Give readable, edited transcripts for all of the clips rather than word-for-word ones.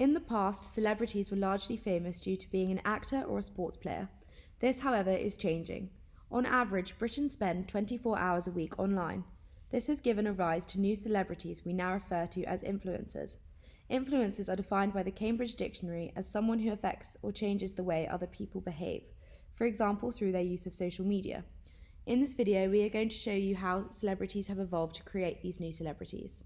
In the past, celebrities were largely famous due to being an actor or a sports player. This, however, is changing. On average, Britons spend 24 hours a week online. This has given a rise to new celebrities we now refer to as influencers. Influencers are defined by the Cambridge Dictionary as someone who affects or changes the way other people behave, for example through their use of social media. In this video, we are going to show you how celebrities have evolved to create these new celebrities.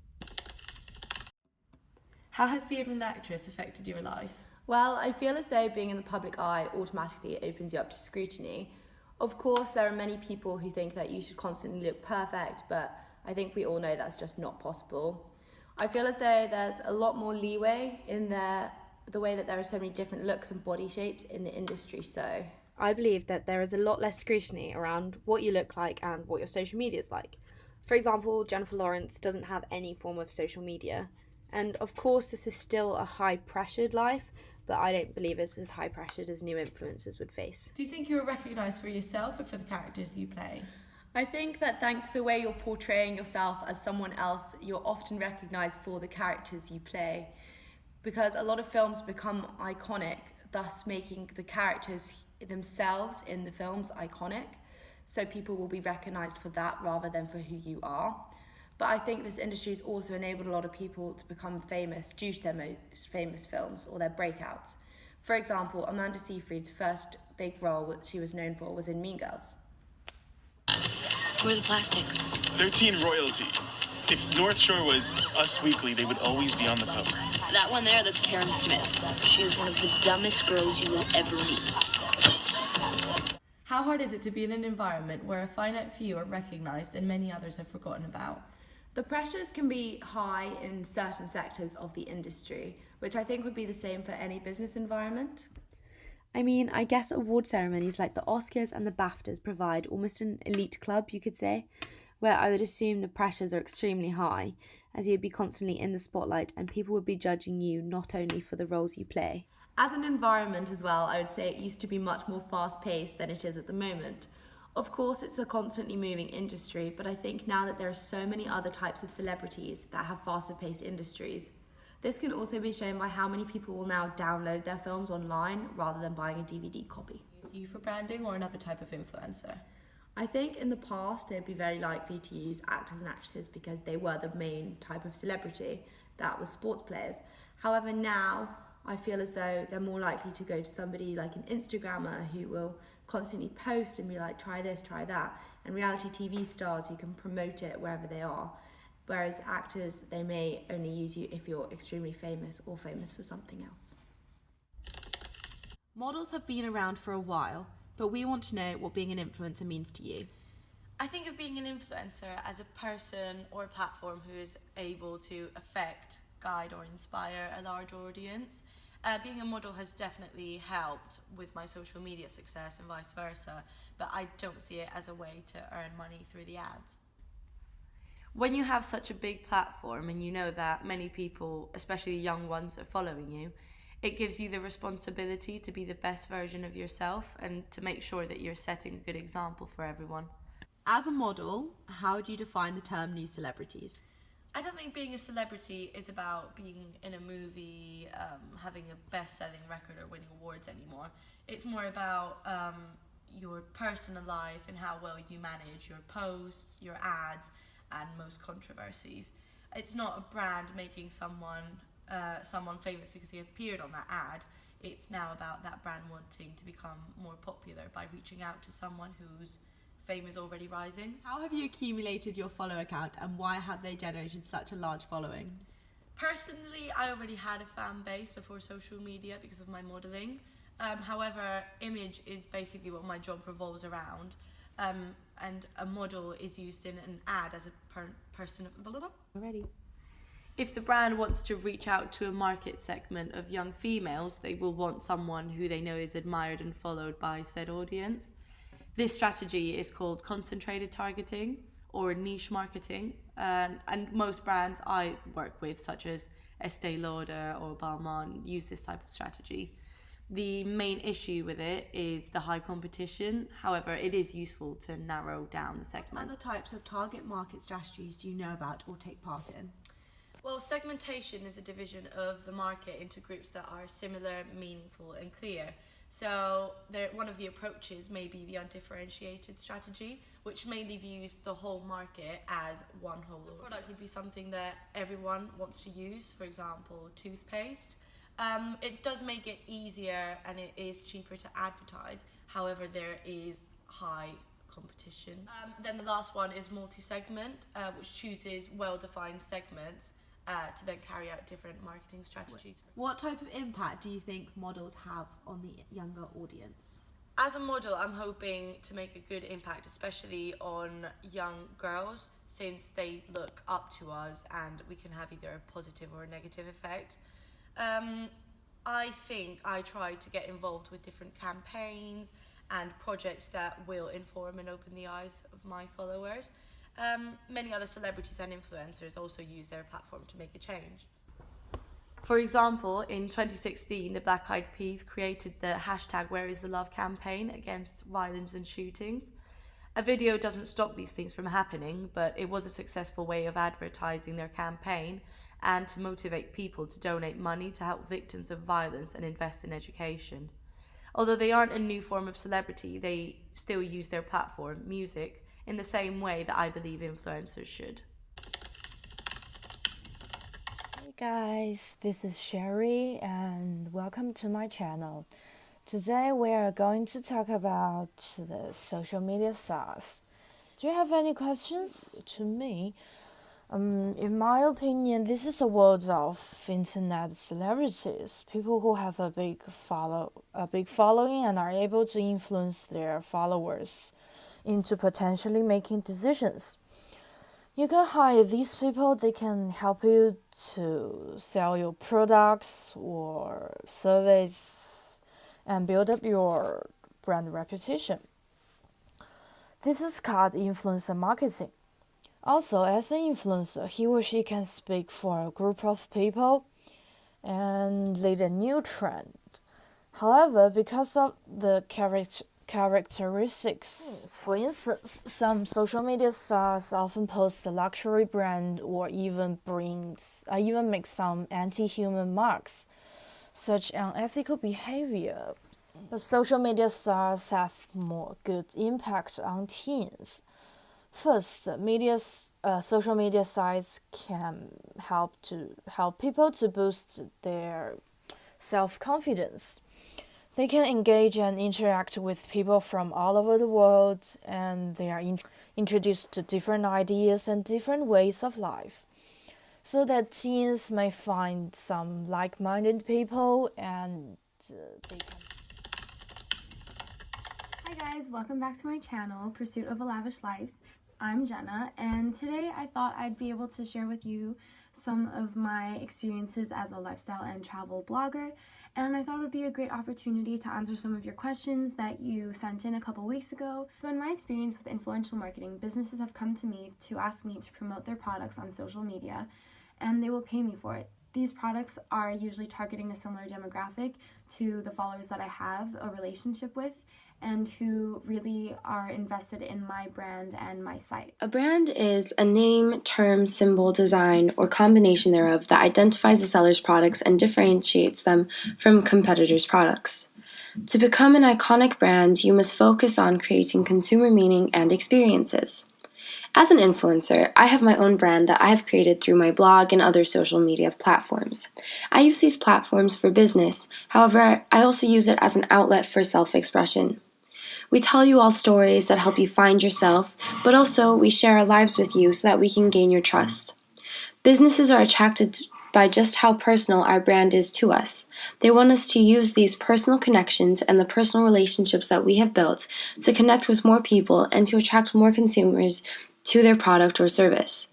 How has being an actress affected your life? Well, I feel as though being in the public eye automatically opens you up to scrutiny. Of course, there are many people who think that you should constantly look perfect, but I think we all know that's just not possible. I feel as though there's a lot more leeway in the way that there are so many different looks and body shapes in the industry, so I believe that there is a lot less scrutiny around what you look like and what your social media is like. For example, Jennifer Lawrence doesn't have any form of social media. And of course, this is still a high-pressured life, but I don't believe it's as high-pressured as new influencers would face. Do you think you are recognised for yourself or for the characters you play? I think that thanks to the way you're portraying yourself as someone else, you're often recognised for the characters you play. Because a lot of films become iconic, thus making the characters themselves in the films iconic. So people will be recognised for that rather than for who you are. But I think this industry has also enabled a lot of people to become famous due to their most famous films or their breakouts. For example, Amanda Seyfried's first big role that she was known for was in Mean Girls. Where are the plastics? They're teen royalty. If North Shore was Us Weekly, they would always be on the cover. That one there, that's Karen Smith. She is one of the dumbest girls you will ever meet. How hard is it to be in an environment where a finite few are recognised and many others are forgotten about? The pressures can be high in certain sectors of the industry, which I think would be the same for any business environment. I mean, I guess award ceremonies like the Oscars and the BAFTAs provide almost an elite club, you could say, where I would assume the pressures are extremely high, as you'd be constantly in the spotlight and people would be judging you not only for the roles you play. As an environment as well, I would say it used to be much more fast-paced than it is at the moment. Of course, it's a constantly moving industry, but I think now that there are so many other types of celebrities that have faster-paced industries, this can also be shown by how many people will now download their films online rather than buying a DVD copy. Use you for branding or another type of influencer? I think in the past they'd be very likely to use actors and actresses because they were the main type of celebrity, that was sports players. However, now I feel as though they're more likely to go to somebody like an Instagrammer who will constantly post and be like, try this, try that, and reality TV stars who can promote it wherever they are. Whereas actors, they may only use you if you're extremely famous or famous for something else. Models have been around for a while, but we want to know what being an influencer means to you. I think of being an influencer as a person or a platform who is able to affect, guide or inspire a large audience. Being a model has definitely helped with my social media success and vice versa, but I don't see it as a way to earn money through the ads. When you have such a big platform and you know that many people, especially young ones, are following you, it gives you the responsibility to be the best version of yourself and to make sure that you're setting a good example for everyone. As a model, how do you define the term new celebrities? I don't think being a celebrity is about being in a movie, having a best-selling record or winning awards anymore. It's more about your personal life and how well you manage your posts, your ads, and most controversies. It's not a brand making someone famous because he appeared on that ad. It's now about that brand wanting to become more popular by reaching out to someone whose fame is already rising. How have you accumulated your follower count and why have they generated such a large following? Personally, I already had a fan base before social media because of my modelling. However, image is basically what my job revolves around. And a model is used in an ad as a person. Already. If the brand wants to reach out to a market segment of young females, they will want someone who they know is admired and followed by said audience. This strategy is called concentrated targeting or niche marketing, and most brands I work with, such as Estee Lauder or Balmain, use this type of strategy. The main issue with it is the high competition. However, it is useful to narrow down the segment. What other types of target market strategies do you know about or take part in? Well, segmentation is a division of the market into groups that are similar, meaningful, and clear. So one of the approaches may be the undifferentiated strategy, which mainly views the whole market as one whole order. The product would be something that everyone wants to use, for example, toothpaste. It does make it easier and it is cheaper to advertise. However, there is high competition. Then the last one is multi-segment, which chooses well-defined segments to then carry out different marketing strategies. What type of impact do you think models have on the younger audience? As a model, I'm hoping to make a good impact, especially on young girls, since they look up to us and we can have either a positive or a negative effect. I think I try to get involved with different campaigns and projects that will inform and open the eyes of my followers. Many other celebrities and influencers also use their platform to make a change. For example, in 2016, the Black Eyed Peas created the hashtag Where is the Love campaign against violence and shootings. A video doesn't stop these things from happening, but it was a successful way of advertising their campaign and to motivate people to donate money to help victims of violence and invest in education. Although they aren't a new form of celebrity, they still use their platform, music, in the same way that I believe influencers should. Hey guys, this is Sherry and welcome to my channel. Today we are going to talk about the social media stars. Do you have any questions to me? In my opinion, this is a world of internet celebrities, people who have a big following and are able to influence their followers into potentially making decisions. You can hire these people, they can help you to sell your products or service and build up your brand reputation. This is called influencer marketing. Also, as an influencer, he or she can speak for a group of people and lead a new trend. However, because of the characteristics, for instance, some social media stars often post a luxury brand or even make some anti-human marks, such unethical behavior. But social media stars have more good impact on teens. First, social media sites can help people to boost their self-confidence. They can engage and interact with people from all over the world, and they are introduced to different ideas and different ways of life, so that teens may find some like-minded people and they can. Hi guys, welcome back to my channel, Pursuit of a Lavish Life. I'm Jenna, and today I thought I'd be able to share with you some of my experiences as a lifestyle and travel blogger, and I thought it would be a great opportunity to answer some of your questions that you sent in a couple weeks ago. So in my experience with influential marketing, businesses have come to me to ask me to promote their products on social media, and they will pay me for it. These products are usually targeting a similar demographic to the followers that I have a relationship with and who really are invested in my brand and my site. A brand is a name, term, symbol, design, or combination thereof that identifies a seller's products and differentiates them from competitors' products. To become an iconic brand, you must focus on creating consumer meaning and experiences. As an influencer, I have my own brand that I have created through my blog and other social media platforms. I use these platforms for business, however, I also use it as an outlet for self-expression. We tell you all stories that help you find yourself, but also we share our lives with you so that we can gain your trust. Businesses are attracted by just how personal our brand is to us. They want us to use these personal connections and the personal relationships that we have built to connect with more people and to attract more consumers to their product or service.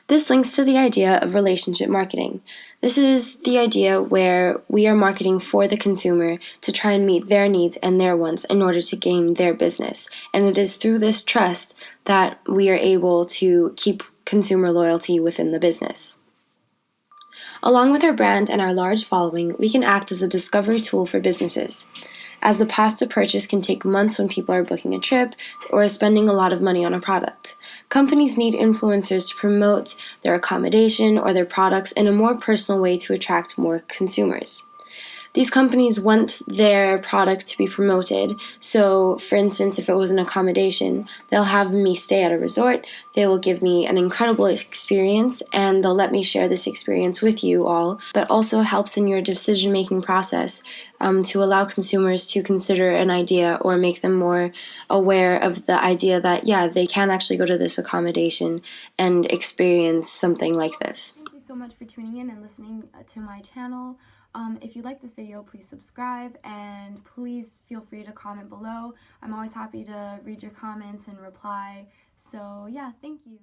This links to the idea of relationship marketing. This is the idea where we are marketing for the consumer to try and meet their needs and their wants in order to gain their business. And it is through this trust that we are able to keep consumer loyalty within the business. Along with our brand and our large following, we can act as a discovery tool for businesses, as the path to purchase can take months when people are booking a trip or spending a lot of money on a product. Companies need influencers to promote their accommodation or their products in a more personal way to attract more consumers. These companies want their product to be promoted, so for instance, if it was an accommodation, they'll have me stay at a resort, they will give me an incredible experience, and they'll let me share this experience with you all, but also helps in your decision-making process to allow consumers to consider an idea or make them more aware of the idea that, yeah, they can actually go to this accommodation and experience something like this. Thank you so much for tuning in and listening to my channel. If you like this video, please subscribe and please feel free to comment below. I'm always happy to read your comments and reply. So yeah, thank you.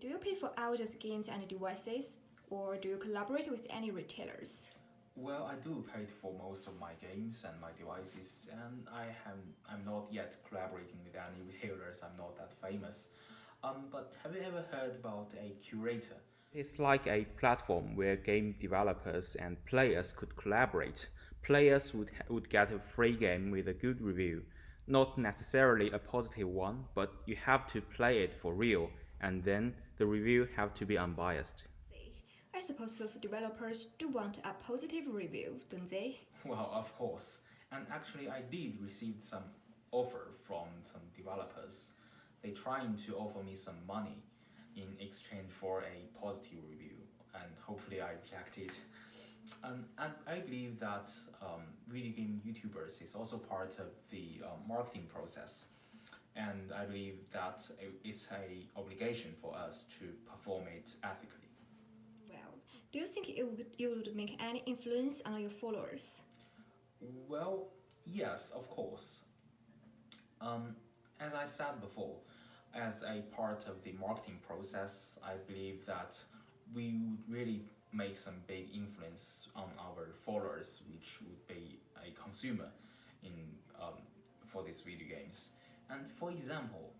Do you pay for outdoor games and devices, or do you collaborate with any retailers? Well, I do pay for most of my games and my devices, and I'm not yet collaborating with any retailers. I'm not that famous. But have you ever heard about a curator? It's like a platform where game developers and players could collaborate. Players would get a free game with a good review. Not necessarily a positive one, but you have to play it for real, and then the review have to be unbiased. I suppose those developers do want a positive review, don't they? Well, of course. And actually I did receive some offer from some developers. They trying to offer me some money in exchange for a positive review, and hopefully I reject it. And I believe that video game YouTubers is also part of the marketing process, and I believe that it's an obligation for us to perform it ethically. Well, do you think it would make any influence on your followers? Well, yes, of course. As I said before, as a part of the marketing process, I believe that we would really make some big influence on our followers, which would be a consumer in for these video games. And for example,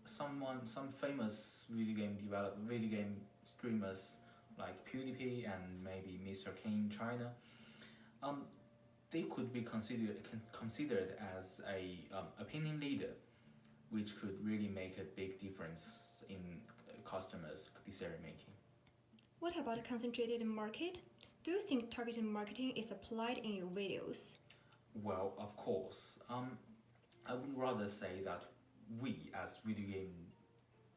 some famous video game streamers like PewDiePie and maybe Mr. King in China, they could be considered as a opinion leader, which could really make a big difference in customers' decision making. What about concentrated market? Do you think targeted marketing is applied in your videos? Well, of course. I would rather say that we, as video game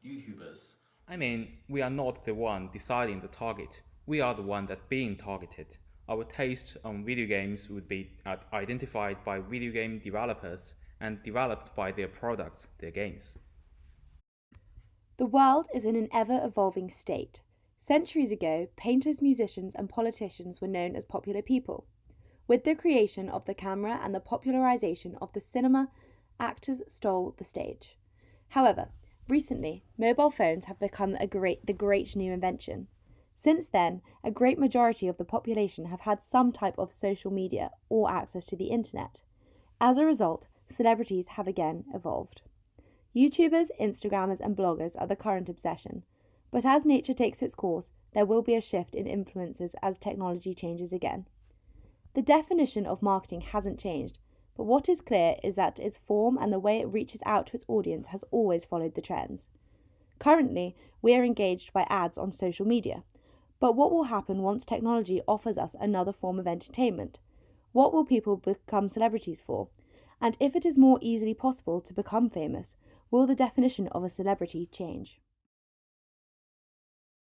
YouTubers, I mean, we are not the one deciding the target. We are the one that being targeted. Our taste on video games would be identified by video game developers and developed by their products, their games. The world is in an ever-evolving state. Centuries ago, painters, musicians, and politicians were known as popular people. With the creation of the camera and the popularization of the cinema, actors stole the stage. However, recently, mobile phones have become the great new invention. Since then, a great majority of the population have had some type of social media or access to the internet. As a result, celebrities have again evolved. YouTubers, Instagrammers, and bloggers are the current obsession. But as nature takes its course, there will be a shift in influencers as technology changes again. The definition of marketing hasn't changed, but what is clear is that its form and the way it reaches out to its audience has always followed the trends. Currently, we are engaged by ads on social media. But what will happen once technology offers us another form of entertainment? What will people become celebrities for? And if it is more easily possible to become famous, will the definition of a celebrity change?